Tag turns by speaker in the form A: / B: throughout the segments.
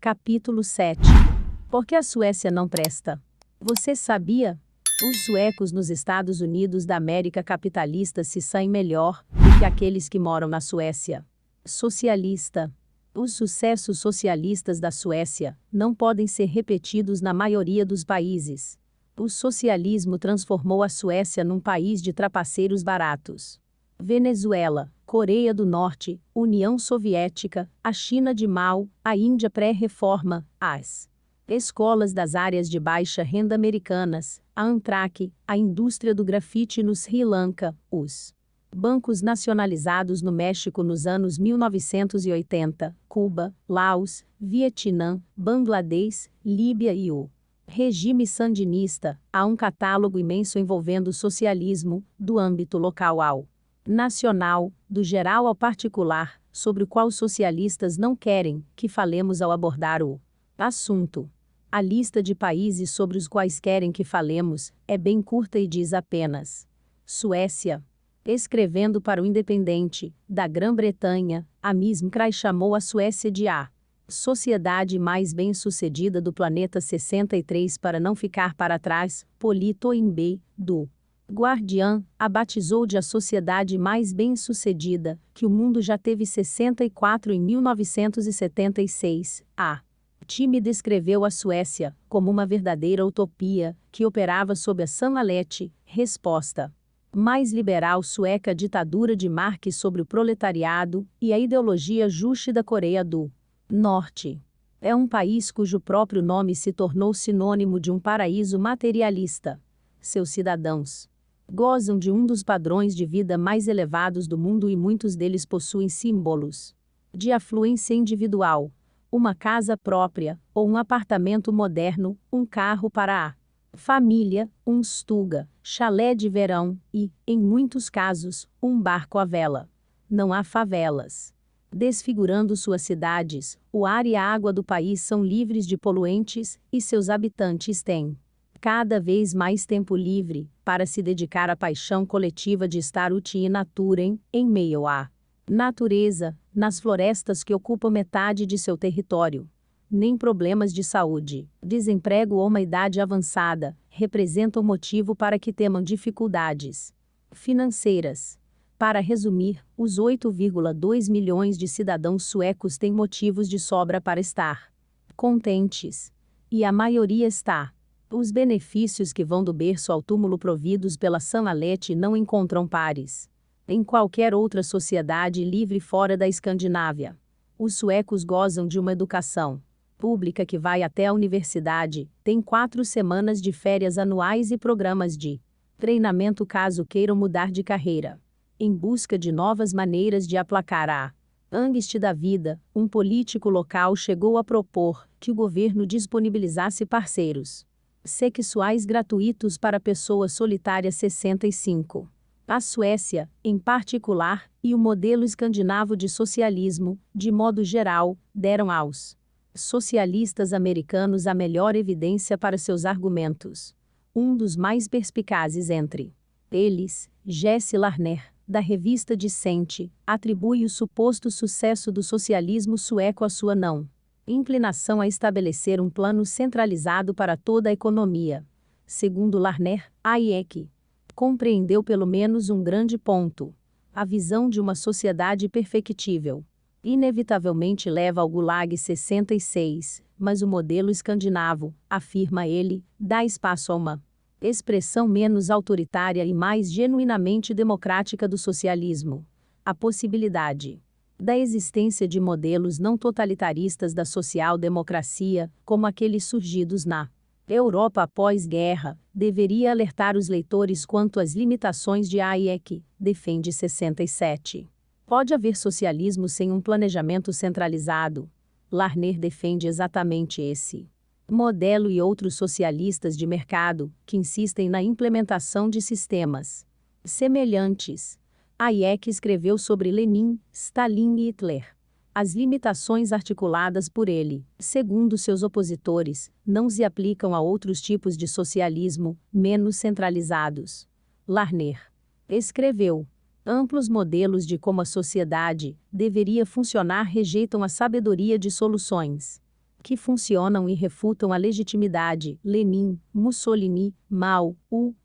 A: Capítulo 7. Por que a Suécia não presta? Você sabia? Os suecos nos Estados Unidos da América capitalista se saem melhor do que aqueles que moram na Suécia socialista. Os sucessos socialistas da Suécia não podem ser repetidos na maioria dos países. O socialismo transformou a Suécia num país de trapaceiros baratos. Venezuela, Coreia do Norte, União Soviética, a China de Mao, a Índia pré-reforma, as escolas das áreas de baixa renda americanas, a Amtrak, a indústria do grafite no Sri Lanka, os bancos nacionalizados no México nos anos 1980, Cuba, Laos, Vietnã, Bangladesh, Líbia e o regime sandinista. Há um catálogo imenso envolvendo o socialismo, do âmbito local ao nacional, do geral ao particular, sobre o qual os socialistas não querem que falemos ao abordar o assunto. A lista de países sobre os quais querem que falemos é bem curta e diz apenas: Suécia. Escrevendo para o Independente, da Grã-Bretanha, a Miss Mcrae chamou a Suécia de a sociedade mais bem-sucedida do planeta 63 para não ficar para trás. Polito Imbe, do Guardian, a batizou de a sociedade mais bem-sucedida que o mundo já teve 64 em 1976. A Time descreveu a Suécia como uma verdadeira utopia que operava sob a Sanalete. Resposta: mais liberal sueca, ditadura de Marx sobre o proletariado e a ideologia Juche da Coreia do Norte. É um país cujo próprio nome se tornou sinônimo de um paraíso materialista. Seus cidadãos gozam de um dos padrões de vida mais elevados do mundo e muitos deles possuem símbolos de afluência individual, uma casa própria, ou um apartamento moderno, um carro para a família, um stuga, chalé de verão e, em muitos casos, um barco à vela. Não há favelas desfigurando suas cidades. O ar e a água do país são livres de poluentes e seus habitantes têm cada vez mais tempo livre para se dedicar à paixão coletiva de estar uti naturem, em meio à natureza, nas florestas que ocupam metade de seu território. Nem problemas de saúde, desemprego ou uma idade avançada representam motivo para que temam dificuldades financeiras. Para resumir, os 8,2 milhões de cidadãos suecos têm motivos de sobra para estar contentes. E a maioria está. Os benefícios que vão do berço ao túmulo providos pela Sanalete não encontram pares em qualquer outra sociedade livre fora da Escandinávia. Os suecos gozam de uma educação pública que vai até a universidade, tem 4 semanas de férias anuais e programas de treinamento caso queiram mudar de carreira. Em busca de novas maneiras de aplacar a angústia da vida, um político local chegou a propor que o governo disponibilizasse parceiros sexuais gratuitos para pessoas solitárias 65. A Suécia, em particular, e o modelo escandinavo de socialismo, de modo geral, deram aos socialistas americanos a melhor evidência para seus argumentos. Um dos mais perspicazes entre eles, Jesse Larner, da revista Dissente, atribui o suposto sucesso do socialismo sueco à sua não inclinação a estabelecer um plano centralizado para toda a economia. Segundo Larner, Hayek compreendeu pelo menos um grande ponto: a visão de uma sociedade perfectível inevitavelmente leva ao Gulag 66, mas o modelo escandinavo, afirma ele, dá espaço a uma expressão menos autoritária e mais genuinamente democrática do socialismo. A possibilidade da existência de modelos não totalitaristas da social-democracia, como aqueles surgidos na Europa após-guerra, deveria alertar os leitores quanto às limitações de Hayek, defende 67. Pode haver socialismo sem um planejamento centralizado. Larner defende exatamente esse modelo e outros socialistas de mercado, que insistem na implementação de sistemas semelhantes. Hayek escreveu sobre Lenin, Stalin e Hitler. As limitações articuladas por ele, segundo seus opositores, não se aplicam a outros tipos de socialismo, menos centralizados. Larner escreveu: amplos modelos de como a sociedade deveria funcionar rejeitam a sabedoria de soluções que funcionam e refutam a legitimidade. Lenin, Mussolini, Mao,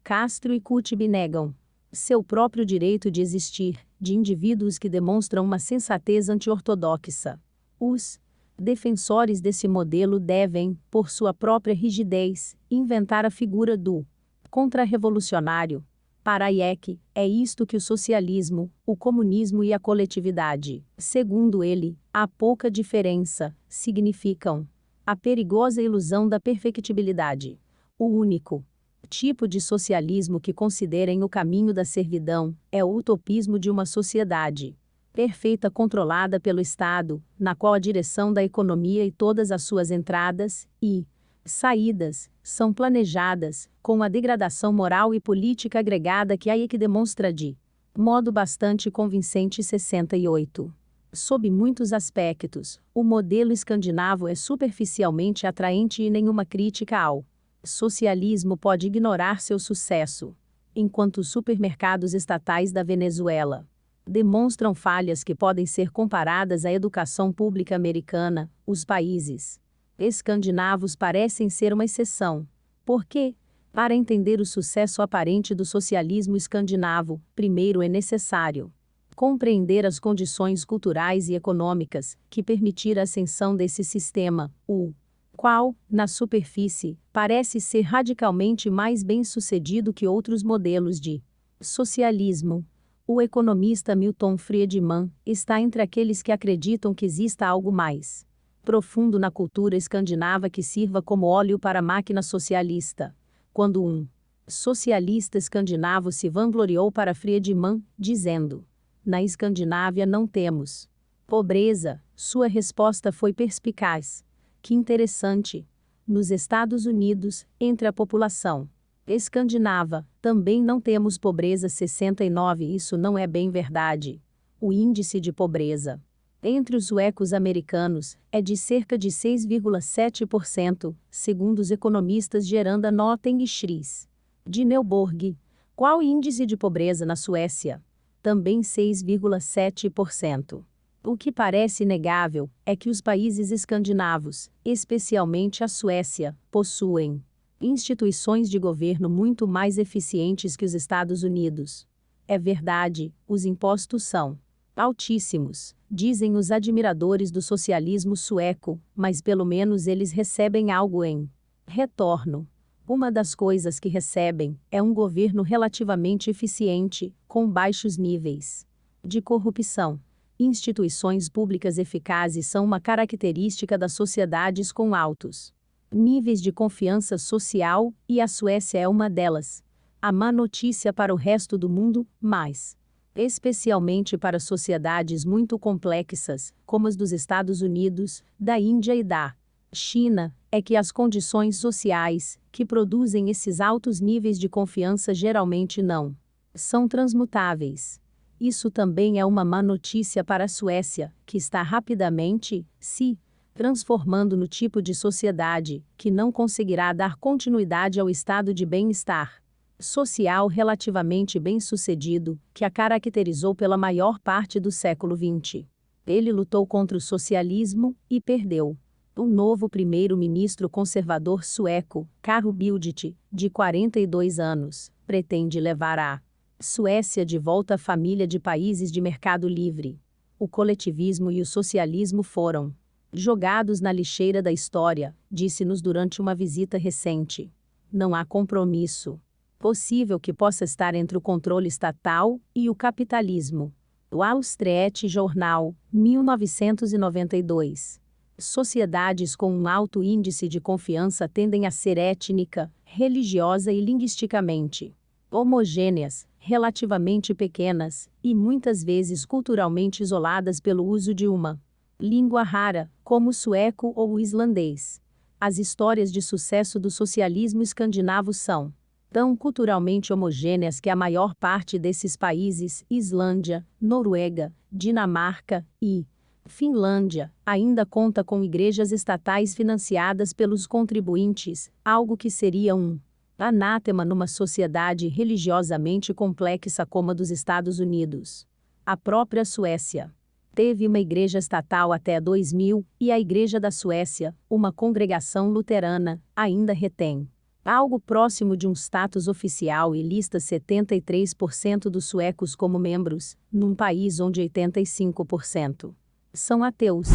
A: Castro e Kutib negam seu próprio direito de existir, de indivíduos que demonstram uma sensatez anti-ortodoxa. Os defensores desse modelo devem, por sua própria rigidez, inventar a figura do contra-revolucionário. Para Hayek, é isto que o socialismo, o comunismo e a coletividade, segundo ele, há pouca diferença, significam a perigosa ilusão da perfectibilidade. O único tipo de socialismo que considerem o caminho da servidão é o utopismo de uma sociedade perfeita controlada pelo Estado, na qual a direção da economia e todas as suas entradas e saídas são planejadas, com a degradação moral e política agregada que Hayek demonstra de modo bastante convincente. 68. Sob muitos aspectos, o modelo escandinavo é superficialmente atraente e nenhuma crítica ao socialismo pode ignorar seu sucesso. Enquanto os supermercados estatais da Venezuela demonstram falhas que podem ser comparadas à educação pública americana, os países escandinavos parecem ser uma exceção. Por quê? Para entender o sucesso aparente do socialismo escandinavo, primeiro é necessário compreender as condições culturais e econômicas que permitiram a ascensão desse sistema, o qual, na superfície, parece ser radicalmente mais bem-sucedido que outros modelos de socialismo. O economista Milton Friedman está entre aqueles que acreditam que exista algo mais profundo na cultura escandinava que sirva como óleo para a máquina socialista. Quando um socialista escandinavo se vangloriou para Friedman, dizendo: na Escandinávia não temos pobreza, sua resposta foi perspicaz. Que interessante! Nos Estados Unidos, entre a população escandinava, também não temos pobreza. 69. Isso não é bem verdade. O índice de pobreza entre os suecos americanos é de cerca de 6,7%, segundo os economistas Geranda Noten e Schries de Neuborg. Qual o índice de pobreza na Suécia? Também 6,7%. O que parece inegável é que os países escandinavos, especialmente a Suécia, possuem instituições de governo muito mais eficientes que os Estados Unidos. É verdade, os impostos são altíssimos, dizem os admiradores do socialismo sueco, mas pelo menos eles recebem algo em retorno. Uma das coisas que recebem é um governo relativamente eficiente, com baixos níveis de corrupção. Instituições públicas eficazes são uma característica das sociedades com altos níveis de confiança social, e a Suécia é uma delas. A má notícia para o resto do mundo, mas especialmente para sociedades muito complexas, como as dos Estados Unidos, da Índia e da China, é que as condições sociais, que produzem esses altos níveis de confiança geralmente não são transmutáveis. Isso também é uma má notícia para a Suécia, que está rapidamente se transformando no tipo de sociedade que não conseguirá dar continuidade ao estado de bem-estar social relativamente bem-sucedido, que a caracterizou pela maior parte do século XX. Ele lutou contra o socialismo e perdeu. O novo primeiro-ministro conservador sueco, Carl Bildt, de 42 anos, pretende levar a Suécia de volta à família de países de mercado livre. O coletivismo e o socialismo foram jogados na lixeira da história, disse-nos durante uma visita recente. Não há compromisso possível que possa estar entre o controle estatal e o capitalismo. Wall Street Journal, 1992. Sociedades com um alto índice de confiança tendem a ser étnica, religiosa e linguisticamente homogêneas, relativamente pequenas, e muitas vezes culturalmente isoladas pelo uso de uma língua rara, como o sueco ou o islandês. As histórias de sucesso do socialismo escandinavo são tão culturalmente homogêneas que a maior parte desses países, Islândia, Noruega, Dinamarca e Finlândia, ainda conta com igrejas estatais financiadas pelos contribuintes, algo que seria um anátema numa sociedade religiosamente complexa como a dos Estados Unidos. A própria Suécia Teve uma igreja estatal até 2000, e a Igreja da Suécia, uma congregação luterana, ainda retém algo próximo de um status oficial e lista 73% dos suecos como membros, num país onde 85% são ateus.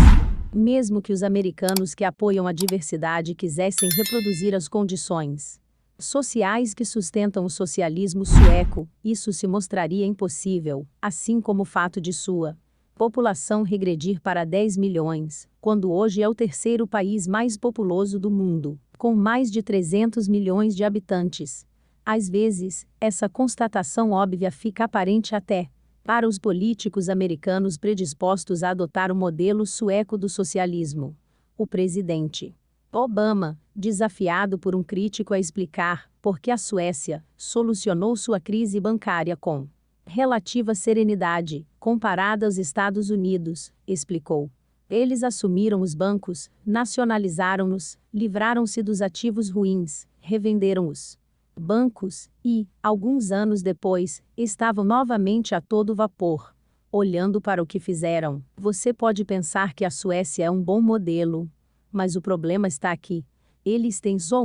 A: Mesmo que os americanos que apoiam a diversidade quisessem reproduzir as condições sociais que sustentam o socialismo sueco, isso se mostraria impossível, assim como o fato de sua população regredir para 10 milhões, quando hoje é o terceiro país mais populoso do mundo, com mais de 300 milhões de habitantes. Às vezes, essa constatação óbvia fica aparente até para os políticos americanos predispostos a adotar o modelo sueco do socialismo. O presidente Obama, desafiado por um crítico a explicar por que a Suécia solucionou sua crise bancária com relativa serenidade, comparada aos Estados Unidos, explicou. Eles assumiram os bancos, nacionalizaram-nos, livraram-se dos ativos ruins, revenderam os bancos e, alguns anos depois, estavam novamente a todo vapor. Olhando para o que fizeram, você pode pensar que a Suécia é um bom modelo. Mas o problema está aqui. Eles têm só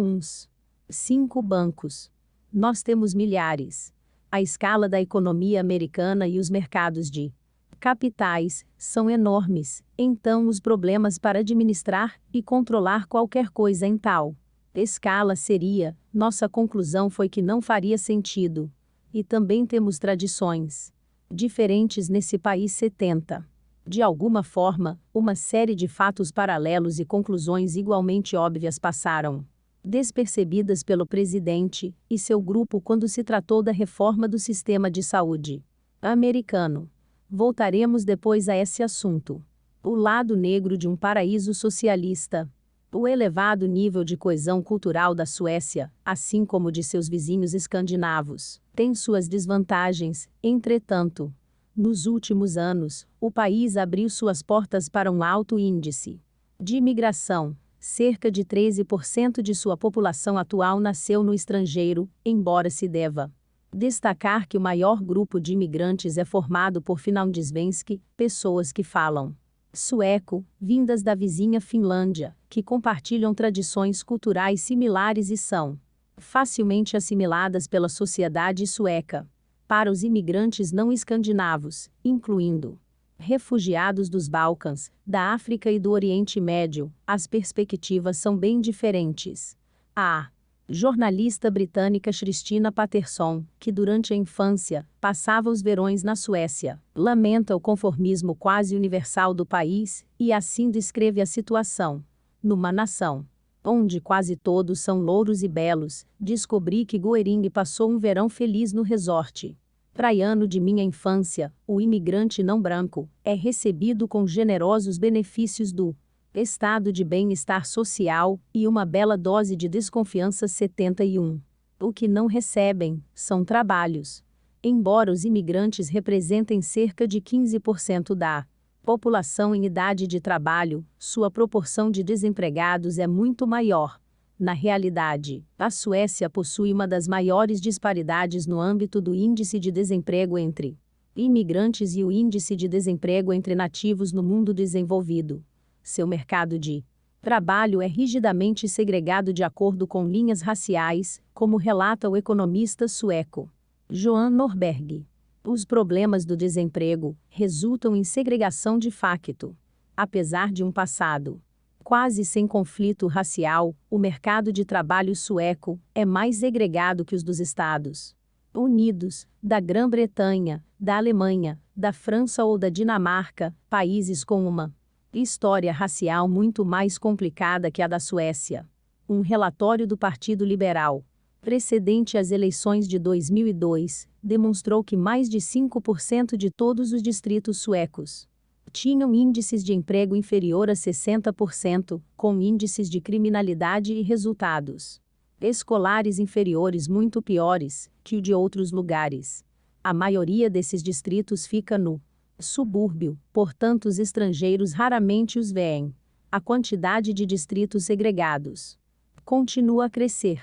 A: 5 bancos. Nós temos milhares. A escala da economia americana e os mercados de capitais são enormes, então os problemas para administrar e controlar qualquer coisa em tal escala seria, nossa conclusão foi que não faria sentido. E também temos tradições diferentes nesse país 70. De alguma forma, uma série de fatos paralelos e conclusões igualmente óbvias passaram despercebidas pelo presidente e seu grupo quando se tratou da reforma do sistema de saúde americano. Voltaremos depois a esse assunto. O lado negro de um paraíso socialista. O elevado nível de coesão cultural da Suécia, assim como de seus vizinhos escandinavos, tem suas desvantagens. Entretanto, nos últimos anos, o país abriu suas portas para um alto índice de imigração. Cerca de 13% de sua população atual nasceu no estrangeiro, embora se deva destacar que o maior grupo de imigrantes é formado por finlandesvenski, pessoas que falam sueco, vindas da vizinha Finlândia, que compartilham tradições culturais similares e são facilmente assimiladas pela sociedade sueca. Para os imigrantes não escandinavos, incluindo refugiados dos Balcãs, da África e do Oriente Médio, as perspectivas são bem diferentes. A jornalista britânica Christina Patterson, que durante a infância passava os verões na Suécia, lamenta o conformismo quase universal do país e assim descreve a situação. Numa nação onde quase todos são louros e belos, descobri que Goering passou um verão feliz no resort praiano de minha infância. O imigrante não branco é recebido com generosos benefícios do estado de bem-estar social e uma bela dose de desconfiança 71. O que não recebem são trabalhos. Embora os imigrantes representem cerca de 15% da população em idade de trabalho, sua proporção de desempregados é muito maior. Na realidade, a Suécia possui uma das maiores disparidades no âmbito do índice de desemprego entre imigrantes e o índice de desemprego entre nativos no mundo desenvolvido. Seu mercado de trabalho é rigidamente segregado de acordo com linhas raciais, como relata o economista sueco Johan Norberg. Os problemas do desemprego resultam em segregação de facto. Apesar de um passado quase sem conflito racial, o mercado de trabalho sueco é mais segregado que os dos Estados Unidos, da Grã-Bretanha, da Alemanha, da França ou da Dinamarca, países com uma história racial muito mais complicada que a da Suécia. Um relatório do Partido Liberal, precedente às eleições de 2002, demonstrou que mais de 5% de todos os distritos suecos tinham índices de emprego inferior a 60%, com índices de criminalidade e resultados escolares inferiores muito piores que o de outros lugares. A maioria desses distritos fica no subúrbio, portanto os estrangeiros raramente os veem. A quantidade de distritos segregados continua a crescer.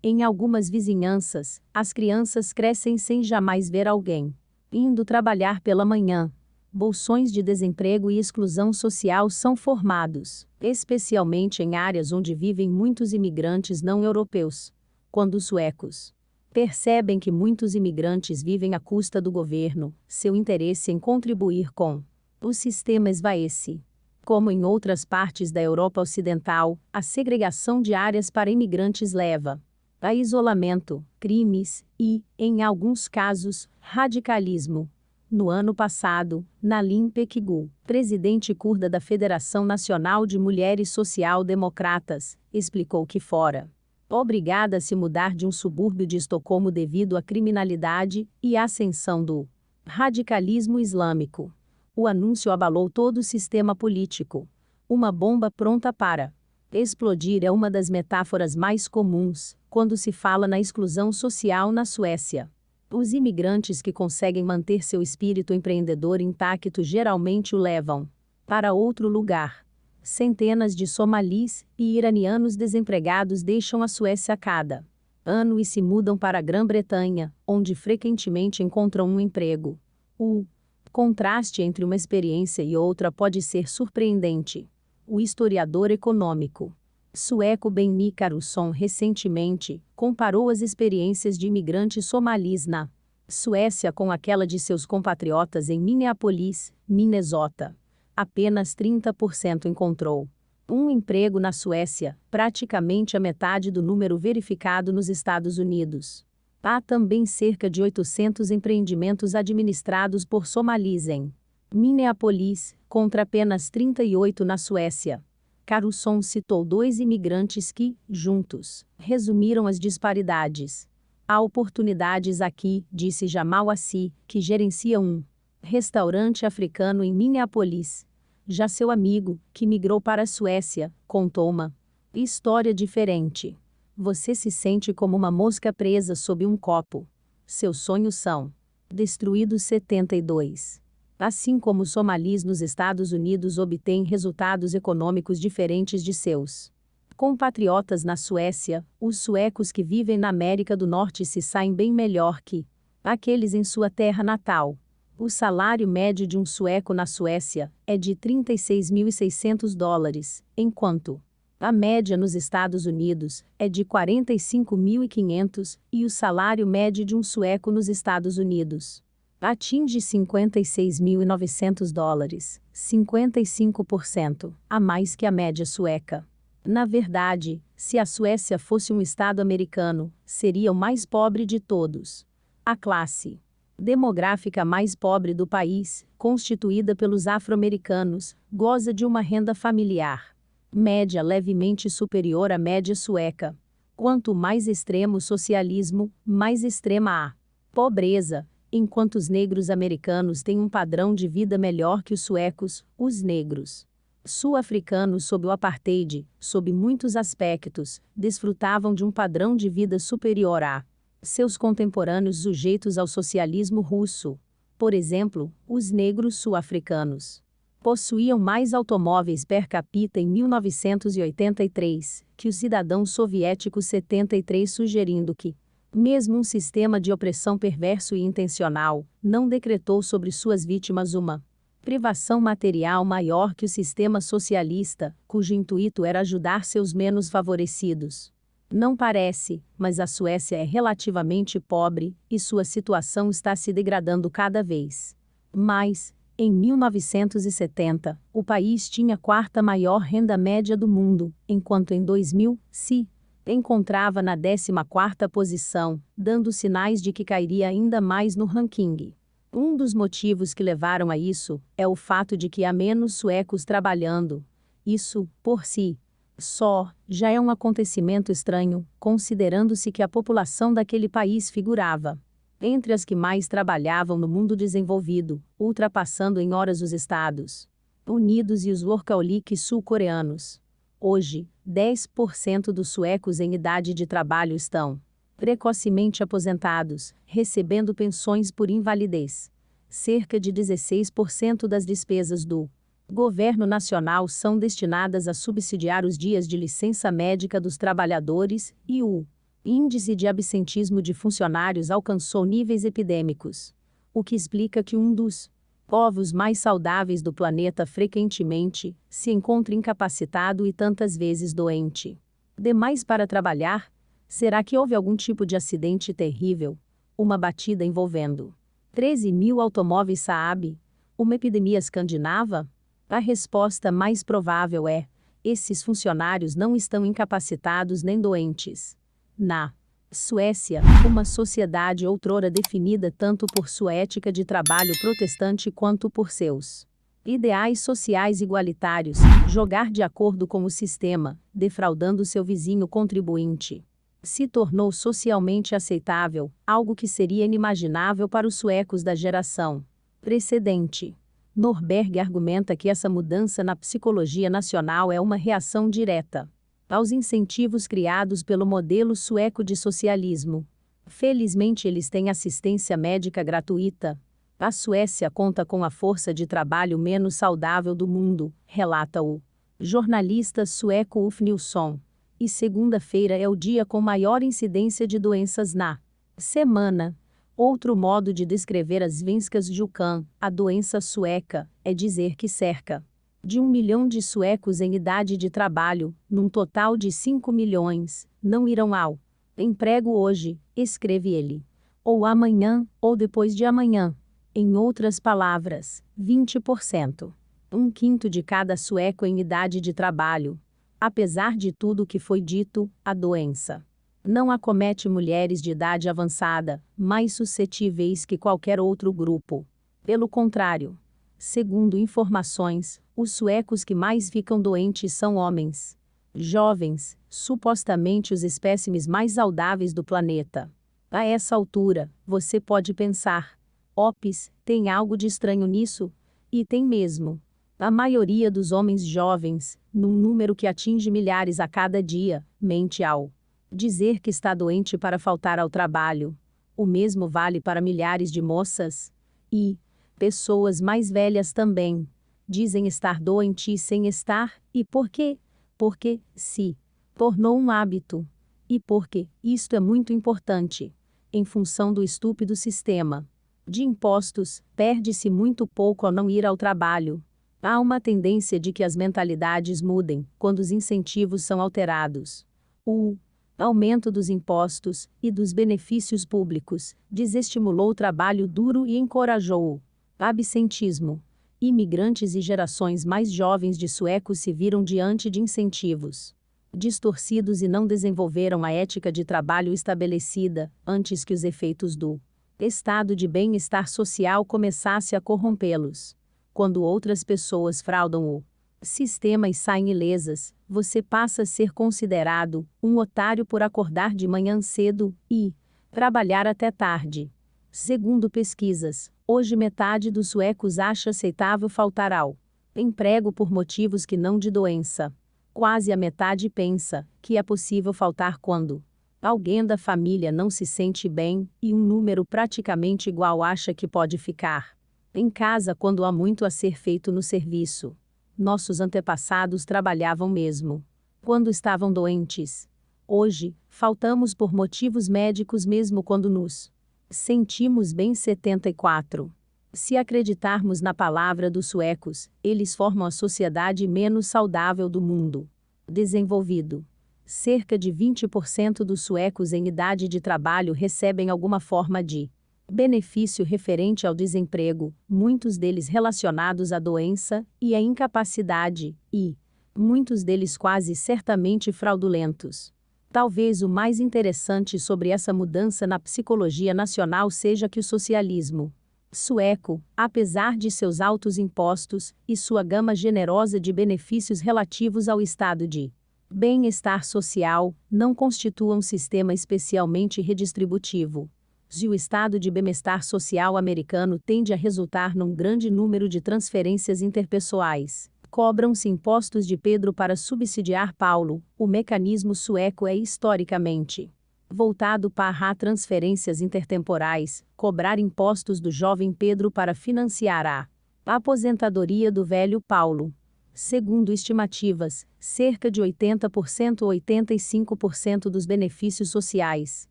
A: Em algumas vizinhanças, as crianças crescem sem jamais ver alguém indo trabalhar pela manhã. bolsões de desemprego e exclusão social são formados, especialmente em áreas onde vivem muitos imigrantes não europeus. Quando os suecos percebem que muitos imigrantes vivem à custa do governo, seu interesse em contribuir com o sistema esvai-se. Como em outras partes da Europa Ocidental, a segregação de áreas para imigrantes leva a isolamento, crimes e, em alguns casos, radicalismo. No ano passado, Nalim Pekgul, presidente curda da Federação Nacional de Mulheres Social-Democratas, explicou que fora obrigada a se mudar de um subúrbio de Estocolmo devido à criminalidade e à ascensão do radicalismo islâmico. O anúncio abalou todo o sistema político. Uma bomba pronta para explodir é uma das metáforas mais comuns quando se fala na exclusão social na Suécia. Os imigrantes que conseguem manter seu espírito empreendedor intacto geralmente o levam para outro lugar. Centenas de somalis e iranianos desempregados deixam a Suécia a cada ano e se mudam para a Grã-Bretanha, onde frequentemente encontram um emprego. O contraste entre uma experiência e outra pode ser surpreendente. O historiador econômico sueco Benny Karlsson recentemente comparou as experiências de imigrantes somalis na Suécia com aquela de seus compatriotas em Minneapolis, Minnesota. Apenas 30% encontrou um emprego na Suécia, praticamente a metade do número verificado nos Estados Unidos. Há também cerca de 800 empreendimentos administrados por somalis em Minneapolis, contra apenas 38 na Suécia. Karlsson citou 2 imigrantes que, juntos, resumiram as disparidades. Há oportunidades aqui, disse Jamal Assi, que gerencia um restaurante africano em Minneapolis. Já seu amigo, que migrou para a Suécia, contou uma história diferente. Você se sente como uma mosca presa sob um copo. Seus sonhos são destruídos. 72. Assim como os somalis nos Estados Unidos obtêm resultados econômicos diferentes de seus compatriotas na Suécia, os suecos que vivem na América do Norte se saem bem melhor que aqueles em sua terra natal. O salário médio de um sueco na Suécia é de $36.600, enquanto a média nos Estados Unidos é de $45.500 e o salário médio de um sueco nos Estados Unidos atinge $56.900, 55% a mais que a média sueca. Na verdade, se a Suécia fosse um estado americano, seria o mais pobre de todos. A classe demográfica mais pobre do país, constituída pelos afro-americanos, goza de uma renda familiar média levemente superior à média sueca. Quanto mais extremo o socialismo, mais extrema a pobreza. Enquanto os negros americanos têm um padrão de vida melhor que os suecos, os negros sul-africanos sob o apartheid, sob muitos aspectos, desfrutavam de um padrão de vida superior a seus contemporâneos sujeitos ao socialismo russo. Por exemplo, os negros sul-africanos possuíam mais automóveis per capita em 1983 que os cidadãos soviéticos. 73, sugerindo que mesmo um sistema de opressão perverso e intencional não decretou sobre suas vítimas uma privação material maior que o sistema socialista, cujo intuito era ajudar seus menos favorecidos. Não parece, mas a Suécia é relativamente pobre e sua situação está se degradando cada vez mais. Em 1970, o país tinha a 4ª maior renda média do mundo, enquanto em 2000 se encontrava na 14ª posição, dando sinais de que cairia ainda mais no ranking. Um dos motivos que levaram a isso é o fato de que há menos suecos trabalhando. Isso, por si só, já é um acontecimento estranho, considerando-se que a população daquele país figurava entre as que mais trabalhavam no mundo desenvolvido, ultrapassando em horas os Estados Unidos e os workaholics sul-coreanos. Hoje, 10% dos suecos em idade de trabalho estão precocemente aposentados, recebendo pensões por invalidez. Cerca de 16% das despesas do governo nacional são destinadas a subsidiar os dias de licença médica dos trabalhadores, e o índice de absentismo de funcionários alcançou níveis epidêmicos, o que explica que um dos Povos mais saudáveis do planeta frequentemente se encontram incapacitado e tantas vezes doente. Demais para trabalhar? Será que houve algum tipo de acidente terrível? Uma batida envolvendo 13 mil automóveis Saab? Uma epidemia escandinava? A resposta mais provável é: esses funcionários não estão incapacitados nem doentes. Na Suécia, uma sociedade outrora definida tanto por sua ética de trabalho protestante quanto por seus ideais sociais igualitários, jogar de acordo com o sistema, defraudando seu vizinho contribuinte, se tornou socialmente aceitável, algo que seria inimaginável para os suecos da geração precedente. Norberg argumenta que essa mudança na psicologia nacional é uma reação direta aos incentivos criados pelo modelo sueco de socialismo. Felizmente eles têm assistência médica gratuita. A Suécia conta com a força de trabalho menos saudável do mundo, relata o jornalista sueco Ulf Nilsson. E segunda-feira é o dia com maior incidência de doenças na semana. Outro modo de descrever as Svenska sjukan, a doença sueca, é dizer que cerca de 1 milhão de suecos em idade de trabalho, num total de 5 milhões, não irão ao emprego hoje, escreve ele, ou amanhã, ou depois de amanhã. Em outras palavras, 20%. Um quinto de cada sueco em idade de trabalho. Apesar de tudo o que foi dito, a doença não acomete mulheres de idade avançada, mais suscetíveis que qualquer outro grupo. Pelo contrário, segundo informações, os suecos que mais ficam doentes são homens jovens, supostamente os espécimes mais saudáveis do planeta. A essa altura, você pode pensar: ops, tem algo de estranho nisso? E tem mesmo. A maioria dos homens jovens, num número que atinge milhares a cada dia, mente ao dizer que está doente para faltar ao trabalho. O mesmo vale para milhares de moças e pessoas mais velhas também. Dizem estar doentes sem estar, e por quê? Porque se tornou um hábito. E porque isto é muito importante. Em função do estúpido sistema de impostos, perde-se muito pouco ao não ir ao trabalho. Há uma tendência de que as mentalidades mudem quando os incentivos são alterados. O aumento dos impostos e dos benefícios públicos desestimulou o trabalho duro e encorajou o absentismo. Imigrantes e gerações mais jovens de suecos se viram diante de incentivos distorcidos e não desenvolveram a ética de trabalho estabelecida antes que os efeitos do estado de bem-estar social começasse a corrompê-los. Quando outras pessoas fraudam o sistema e saem ilesas, você passa a ser considerado um otário por acordar de manhã cedo e trabalhar até tarde. Segundo pesquisas, hoje metade dos suecos acha aceitável faltar ao emprego por motivos que não de doença. Quase a metade pensa que é possível faltar quando alguém da família não se sente bem, e um número praticamente igual acha que pode ficar em casa quando há muito a ser feito no serviço. Nossos antepassados trabalhavam mesmo quando estavam doentes. Hoje, faltamos por motivos médicos mesmo quando nos sentimos bem. 74. Se acreditarmos na palavra dos suecos, eles formam a sociedade menos saudável do mundo desenvolvido. Cerca de 20% dos suecos em idade de trabalho recebem alguma forma de benefício referente ao desemprego, muitos deles relacionados à doença e à incapacidade, e muitos deles quase certamente fraudulentos. Talvez o mais interessante sobre essa mudança na psicologia nacional seja que o socialismo sueco, apesar de seus altos impostos e sua gama generosa de benefícios relativos ao estado de bem-estar social, não constitua um sistema especialmente redistributivo. Se o estado de bem-estar social americano tende a resultar num grande número de transferências interpessoais, cobram-se impostos de Pedro para subsidiar Paulo. O mecanismo sueco é historicamente voltado para transferências intertemporais, cobrar impostos do jovem Pedro para financiar a aposentadoria do velho Paulo. Segundo estimativas, cerca de 80% ou 85% dos benefícios sociais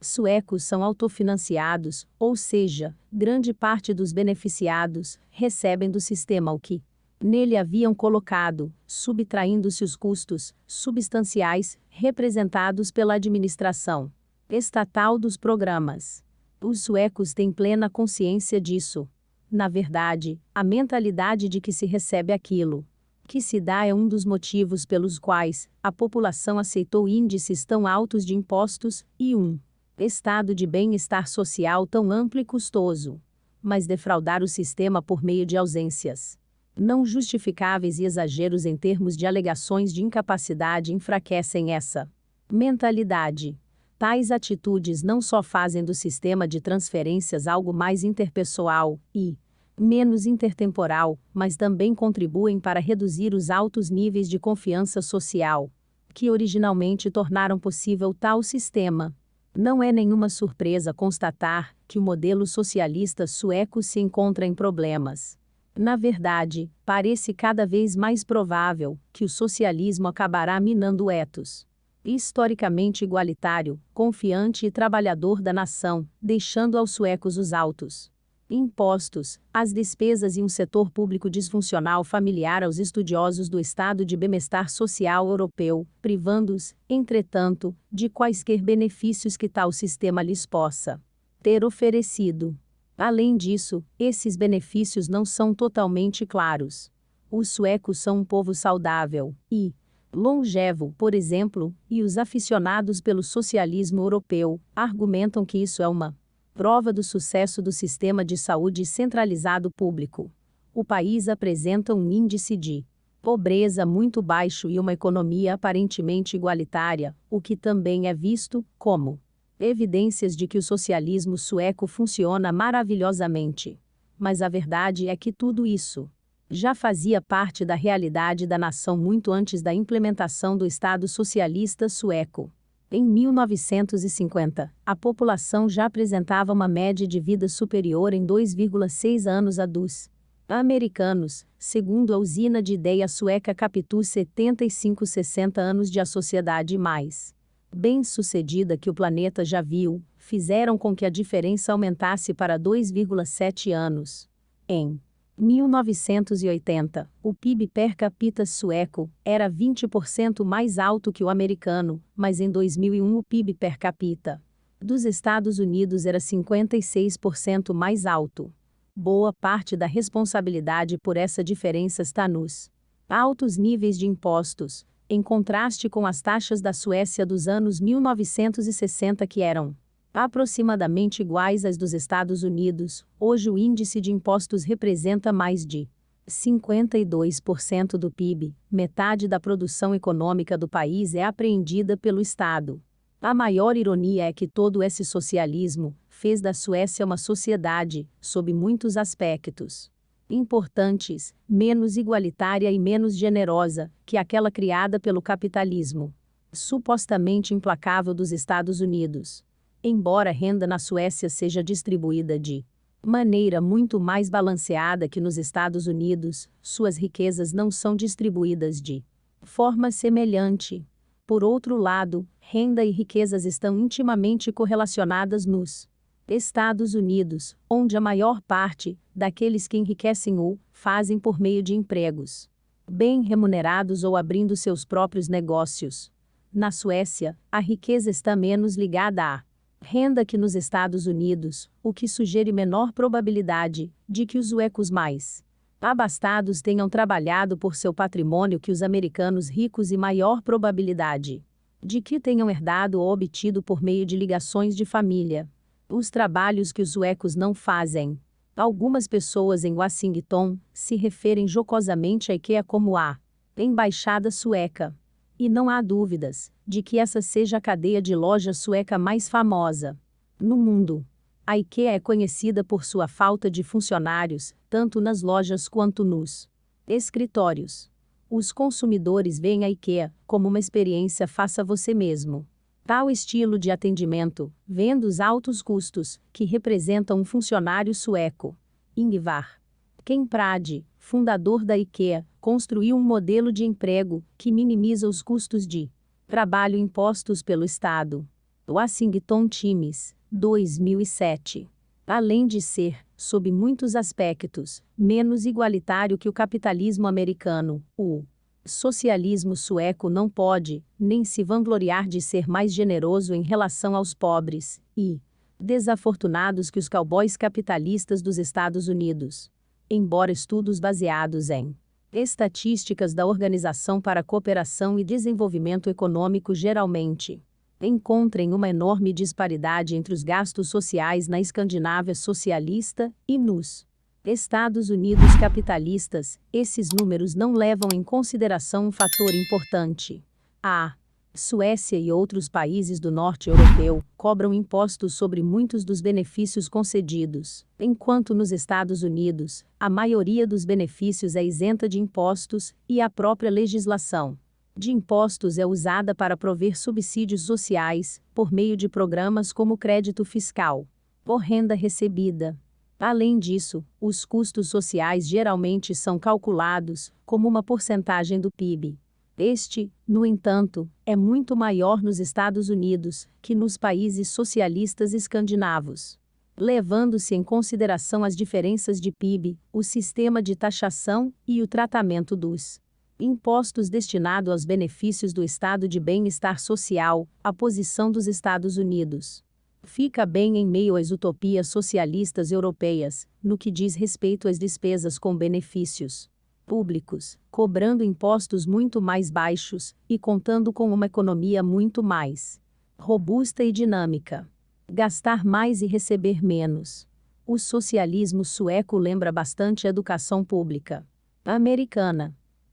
A: Suecos são autofinanciados, ou seja, grande parte dos beneficiados recebem do sistema o que nele haviam colocado, subtraindo-se os custos substanciais representados pela administração estatal dos programas. Os suecos têm plena consciência disso. Na verdade, a mentalidade de que se recebe aquilo que se dá é um dos motivos pelos quais a população aceitou índices tão altos de impostos e um estado de bem-estar social tão amplo e custoso. Mas defraudar o sistema por meio de ausências não justificáveis e exageros em termos de alegações de incapacidade enfraquecem essa mentalidade. Tais atitudes não só fazem do sistema de transferências algo mais interpessoal e menos intertemporal, mas também contribuem para reduzir os altos níveis de confiança social que originalmente tornaram possível tal sistema. Não é nenhuma surpresa constatar que o modelo socialista sueco se encontra em problemas. Na verdade, parece cada vez mais provável que o socialismo acabará minando o ethos historicamente igualitário, confiante e trabalhador da nação, deixando aos suecos os altos impostos, as despesas e um setor público disfuncional familiar aos estudiosos do estado de bem-estar social europeu, privando-os, entretanto, de quaisquer benefícios que tal sistema lhes possa ter oferecido. Além disso, esses benefícios não são totalmente claros. Os suecos são um povo saudável e longevo, por exemplo, e os aficionados pelo socialismo europeu argumentam que isso é uma prova do sucesso do sistema de saúde centralizado público. O país apresenta um índice de pobreza muito baixo e uma economia aparentemente igualitária, o que também é visto como evidências de que o socialismo sueco funciona maravilhosamente. Mas a verdade é que tudo isso já fazia parte da realidade da nação muito antes da implementação do Estado Socialista Sueco. Em 1950, a população já apresentava uma média de vida superior em 2,6 anos à dos americanos, segundo a usina de ideia sueca Capitu. 60 anos de a sociedade mais bem-sucedida que o planeta já viu, fizeram com que a diferença aumentasse para 2,7 anos. Em 1980, o PIB per capita sueco era 20% mais alto que o americano, mas em 2001 o PIB per capita dos Estados Unidos era 56% mais alto. Boa parte da responsabilidade por essa diferença está nos altos níveis de impostos, em contraste com as taxas da Suécia dos anos 1960 que eram aproximadamente iguais às dos Estados Unidos. Hoje o índice de impostos representa mais de 52% do PIB, metade da produção econômica do país é apreendida pelo Estado. A maior ironia é que todo esse socialismo fez da Suécia uma sociedade, sob muitos aspectos importantes, menos igualitária e menos generosa que aquela criada pelo capitalismo supostamente implacável dos Estados Unidos. Embora a renda na Suécia seja distribuída de maneira muito mais balanceada que nos Estados Unidos, suas riquezas não são distribuídas de forma semelhante. Por outro lado, renda e riquezas estão intimamente correlacionadas nos Estados Unidos, onde a maior parte daqueles que enriquecem o fazem por meio de empregos bem remunerados ou abrindo seus próprios negócios. Na Suécia, a riqueza está menos ligada à renda que nos Estados Unidos, o que sugere menor probabilidade de que os suecos mais abastados tenham trabalhado por seu patrimônio que os americanos ricos e maior probabilidade de que tenham herdado ou obtido por meio de ligações de família os trabalhos que os suecos não fazem. Algumas pessoas em Washington se referem jocosamente à IKEA como a embaixada sueca. E não há dúvidas de que essa seja a cadeia de loja sueca mais famosa no mundo. A IKEA é conhecida por sua falta de funcionários, tanto nas lojas quanto nos escritórios. Os consumidores veem a IKEA como uma experiência faça você mesmo. Tal estilo de atendimento, vendo os altos custos que representam um funcionário sueco. Ingvar Kamprad, fundador da IKEA, construiu um modelo de emprego que minimiza os custos de trabalho impostos pelo Estado. Washington Times, 2007. Além de ser, sob muitos aspectos, menos igualitário que o capitalismo americano, o socialismo sueco não pode, nem se vangloriar de ser mais generoso em relação aos pobres e desafortunados que os cowboys capitalistas dos Estados Unidos. Embora estudos baseados em estatísticas da Organização para a Cooperação e Desenvolvimento Econômico geralmente encontrem uma enorme disparidade entre os gastos sociais na Escandinávia socialista e nos Estados Unidos capitalistas, esses números não levam em consideração um fator importante. A Suécia e outros países do norte europeu cobram impostos sobre muitos dos benefícios concedidos, enquanto nos Estados Unidos, a maioria dos benefícios é isenta de impostos e a própria legislação de impostos é usada para prover subsídios sociais, por meio de programas como crédito fiscal ou renda recebida. Além disso, os custos sociais geralmente são calculados como uma porcentagem do PIB. Este, no entanto, é muito maior nos Estados Unidos que nos países socialistas escandinavos. Levando-se em consideração as diferenças de PIB, o sistema de taxação e o tratamento dos impostos destinado aos benefícios do estado de bem-estar social, a posição dos Estados Unidos fica bem em meio às utopias socialistas europeias, no que diz respeito às despesas com benefícios públicos, cobrando impostos muito mais baixos e contando com uma economia muito mais robusta e dinâmica. Gastar mais e receber menos. O socialismo sueco lembra bastante a educação pública americana.